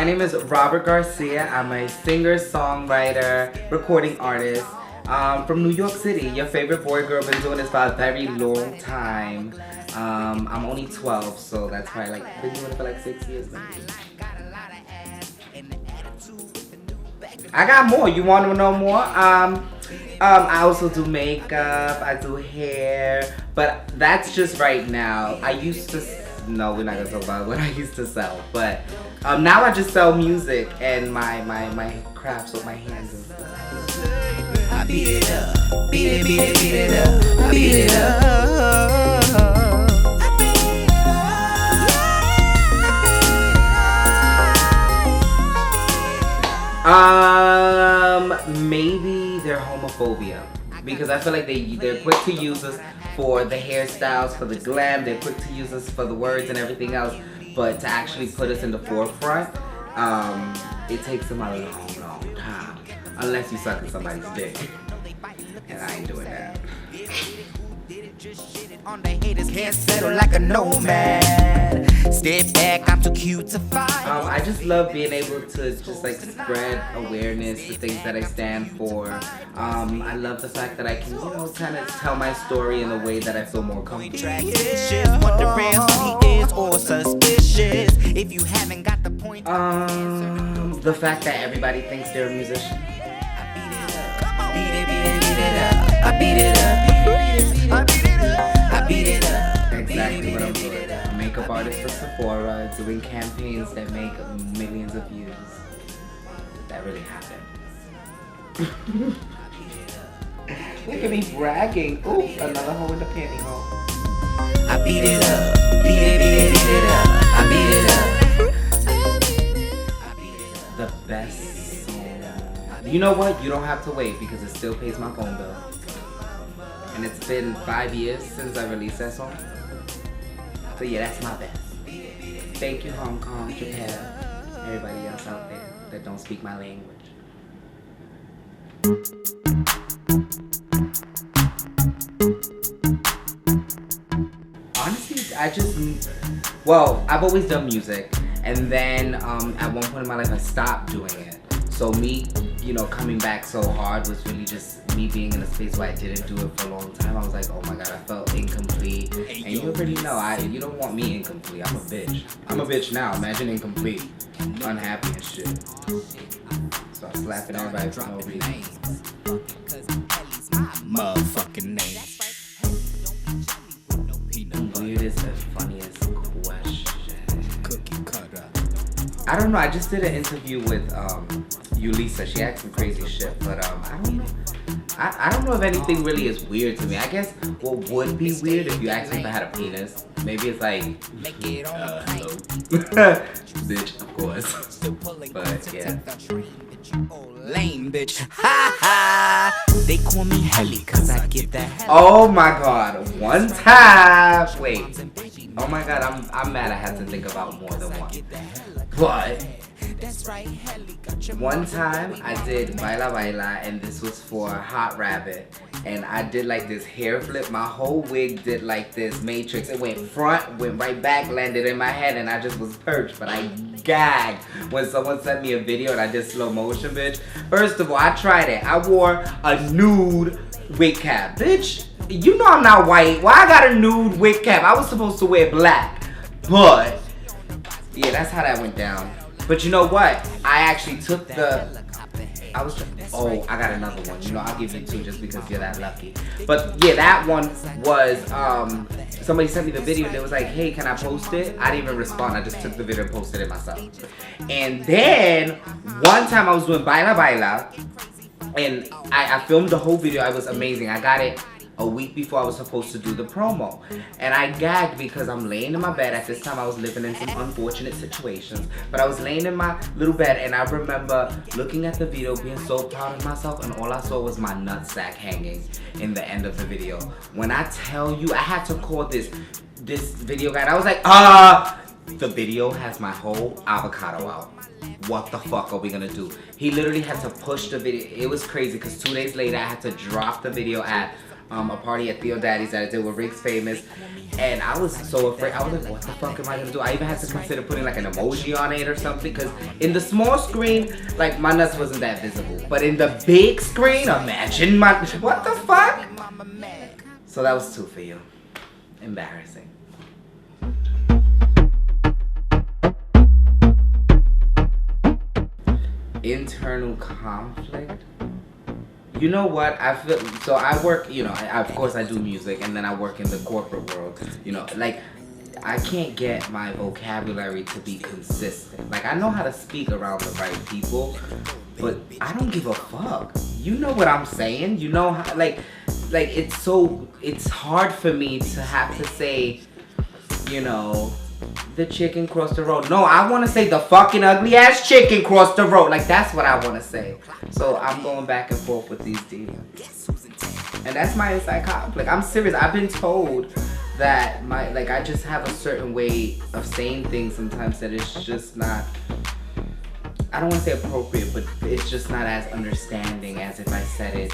My name is Robert Garcia. I'm a singer, songwriter, recording artist from New York City. Your favorite boy girl. Been doing this for a very long time. I'm only 12, so that's why been doing it for 6 years maybe. I got more. You want to know more? I also do makeup. I do hair, but that's just right now. I used to. No, we're not gonna talk about what I used to sell, but now I just sell music and my crafts with my hands and stuff. I beat it up, beat it, beat it, beat it up, beat it up. Maybe their homophobia, because I feel like they're quick to use us for the hairstyles, for the glam. They're quick to use us for the words and everything else, but to actually put us in the forefront, it takes them a long time. Unless you suck in somebody's dick, and I ain't doing that. On the haters can't settle like a nomad. Step back, I'm too cute to fight. I just love being able to just spread awareness, the things that I stand for. I love the fact that I can, kind of tell my story in a way that I feel more comfortable. Wondering who he is or suspicious. If you haven't got the point. The fact that everybody thinks they're a musician. I beat it up, beat it, beat it, beat it up. I beat it up, I beat it up. I beat it up. Exactly what I'm doing. A makeup artist for Sephora, doing campaigns that make millions of views. That really happened. Look at me bragging. Ooh, another hole in the pantyhole. I beat it up. Beat it, beat it, beat it up. I beat it up. The best song. You know what? You don't have to wait because it still pays my phone bill. And it's been 5 years since I released that song. So yeah, that's my best. Thank you, Hong Kong, Japan, everybody else out there that don't speak my language. Honestly, I've always done music. And then at one point in my life, I stopped doing it. So me, coming back so hard was really just me being in a space where I didn't do it for a long time. I was like, oh my God, I felt incomplete. And you already know, you don't want me incomplete. I'm a bitch. I'm a bitch now. Imagine incomplete. Unhappy and shit. So I'm slapping everybody for no reason. Motherfucking name. Weirdest and funniest question. Cookie cutter. I don't know. I just did an interview with Yulisa. She asked some crazy shit, but I don't know. I don't know if anything really is weird to me. I guess what would be weird if you asked me if I had a penis. Maybe it's hello. Bitch, of course. But yeah. Lame bitch. Ha ha. They call me Helly cause I get that. Oh my God. One time. Wait. Oh my God. I'm mad I had to think about more than one. But one time I did Baila Baila, and this was for Hot Rabbit, and I did this hair flip. My whole wig did this matrix. It went front, went right back, landed in my head, and I just was perched, but I gagged when someone sent me a video and I did slow motion, bitch. First of all, I tried it. I wore a nude wig cap. Bitch, you know I'm not white. Why I got a nude wig cap? I was supposed to wear black, but yeah, that's how that went down. But you know what? I actually took I got another one. I'll give you two just because you're that lucky. But yeah, that one was, somebody sent me the video and they was like, hey, can I post it? I didn't even respond. I just took the video and posted it myself. And then, one time I was doing Baila Baila, and I filmed the whole video. It was amazing. I got it a week before I was supposed to do the promo. And I gagged because I'm laying in my bed. At this time I was living in some unfortunate situations. But I was laying in my little bed and I remember looking at the video, being so proud of myself, and all I saw was my nutsack hanging in the end of the video. When I tell you, I had to call this video guy and I was like, the video has my whole avocado out. What the fuck are we gonna do? He literally had to push the video. It was crazy because 2 days later I had to drop the video at a party at Theo Daddy's that I did with Rick's Famous, and I was so afraid. I was like, what the fuck am I gonna do? I even had to consider putting like an emoji on it or something, because in the small screen, like my nuts wasn't that visible, but in the big screen, imagine my, what the fuck? So that was 2 for you. Embarrassing. Internal conflict. You know what? I feel so. I work. You know, of course I do music, and then I work in the corporate world. You know, like I can't get my vocabulary to be consistent. Like I know how to speak around the right people, but I don't give a fuck. You know what I'm saying? You know how like it's hard for me to have to say, you know, the chicken crossed the road. No, I want to say the fucking ugly ass chicken crossed the road. Like that's what I want to say. So I'm going back and forth with these demons. And that's my inside conflict. I'm serious. I've been told that I just have a certain way of saying things sometimes that it's just not, I don't want to say appropriate, but it's just not as understanding as if I said it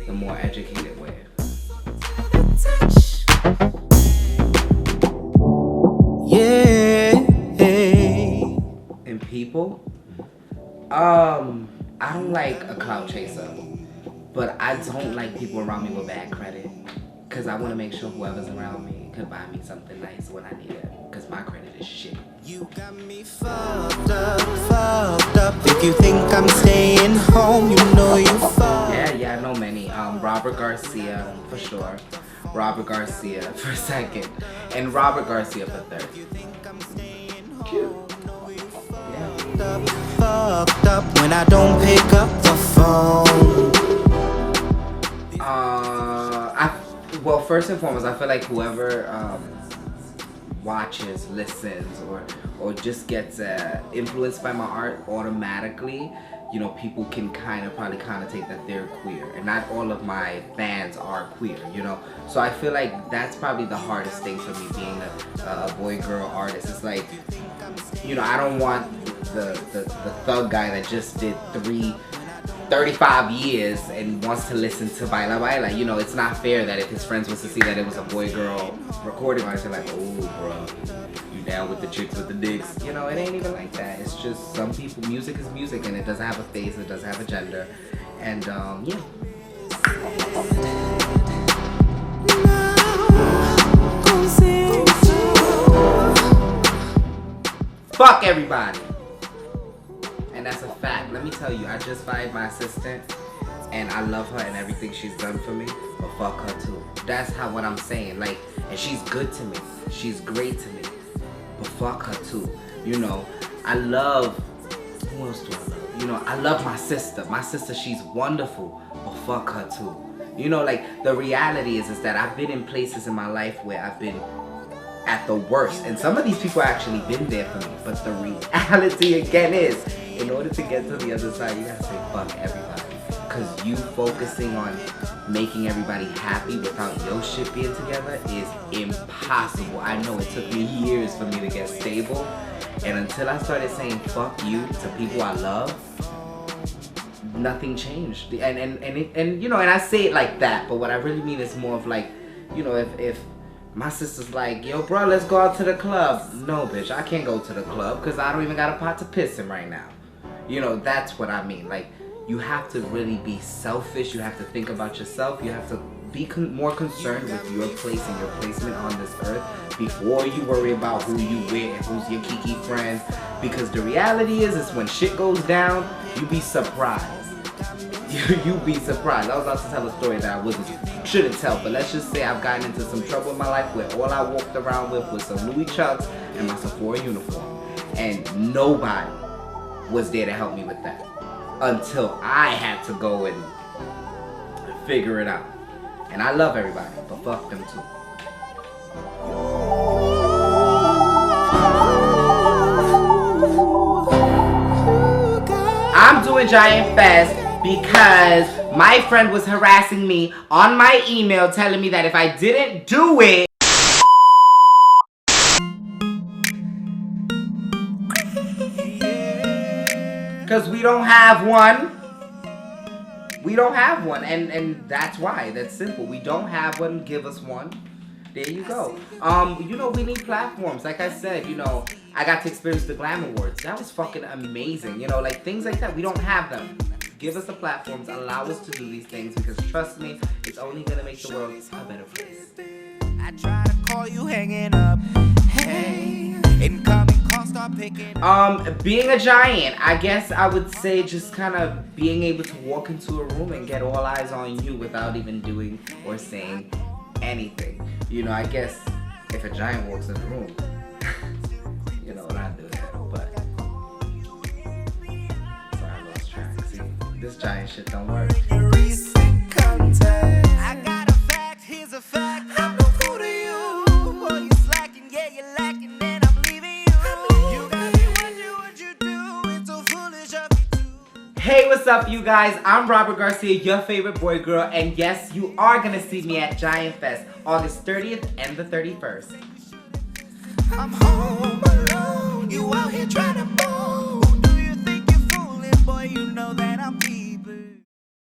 the more educated way. Yeah. And people, I don't like a clout chaser, but I don't like people around me with bad credit, because I want to make sure whoever's around me could buy me something nice when I need it, because my credit is shit. You got me fucked up. If you think I'm staying home, you know you fucked. Yeah, I know many. Robert Garcia for sure. Robert Garcia for second, and Robert Garcia for third. Cute. Yeah. Fucked up when I don't pick up the phone. Well, first and foremost, I feel like whoever watches, listens, or just gets influenced by my art automatically, you know, people can probably connotate that they're queer, and not all of my fans are queer, you know. So I feel like that's probably the hardest thing for me, being a boy-girl artist. It's like, you know, I don't want the thug guy that just did 35 years and wants to listen to Baila Baila. You know, it's not fair that if his friends was to see that it was a boy-girl recording artist, they're like, oh, bro, you down with the chicks with the dicks. You know, it ain't even like that. It's just some people, music is music, and it doesn't have a face, it doesn't have a gender. And, yeah. Fuck everybody. And that's a fact. Let me tell you, I just fired my assistant, and I love her and everything she's done for me, but fuck her too. That's what I'm saying. Like, and she's good to me. She's great to me, but fuck her too. You know, I love, who else do I love? You know, I love my sister. My sister, she's wonderful, but fuck her too. You know, like, the reality is that I've been in places in my life where I've been at the worst, and some of these people actually been there for me, but the reality again is, in order to get to the other side, you gotta say fuck everybody, because you focusing on making everybody happy without your shit being together is impossible. I know it took me years for me to get stable, and until I started saying fuck you to people I love, nothing changed. And you know, and I say it like that, but what I really mean is more of like, you know, if my sister's like, yo bro, let's go out to the club. No bitch, I can't go to the club because I don't even got a pot to piss in right now. You know, that's what I mean. Like, you have to really be selfish. You have to think about yourself. You have to be more concerned with your place and your placement on this earth before you worry about who you with and who's your kiki friends. Because the reality is when shit goes down, you be surprised. You be surprised. I was about to tell a story that I shouldn't tell, but let's just say I've gotten into some trouble in my life where all I walked around with was some Louis Chucks and my Sephora uniform, and nobody was there to help me with that until I had to go and figure it out. And I love everybody, but fuck them too. I'm doing Giant Fest because my friend was harassing me on my email telling me that if I didn't do it, because we don't have one, We don't have one, and that's why. That's simple. We don't have one. Give us one. There you go. You know, we need platforms. Like I said, you know, I got to experience the Glam Awards. That was fucking amazing. You know, like things like that. We don't have them. Give us the platforms. Allow us to do these things because trust me, it's only gonna make the world a better place. I try to call you hanging up. Hey, incoming call, start picking. Being a giant, I guess I would say just kind of being able to walk into a room and get all eyes on you without even doing or saying anything. You know, I guess if a giant walks in the room, you know, not do that, but sorry, I lost track. See, this giant shit don't work. Recent contact. I got a fact, here's a fact. I'm no fool to you. Boy, you slacking, yeah, you're lacking, and I'm leaving you. You got me wondering what you do. It's so foolish of you too. Hey, what's up, you guys? I'm Robert Garcia, your favorite boy girl, and yes, you are gonna see me at Giant Fest, August 30th and the 31st. I'm home alone. You out here trying to bone.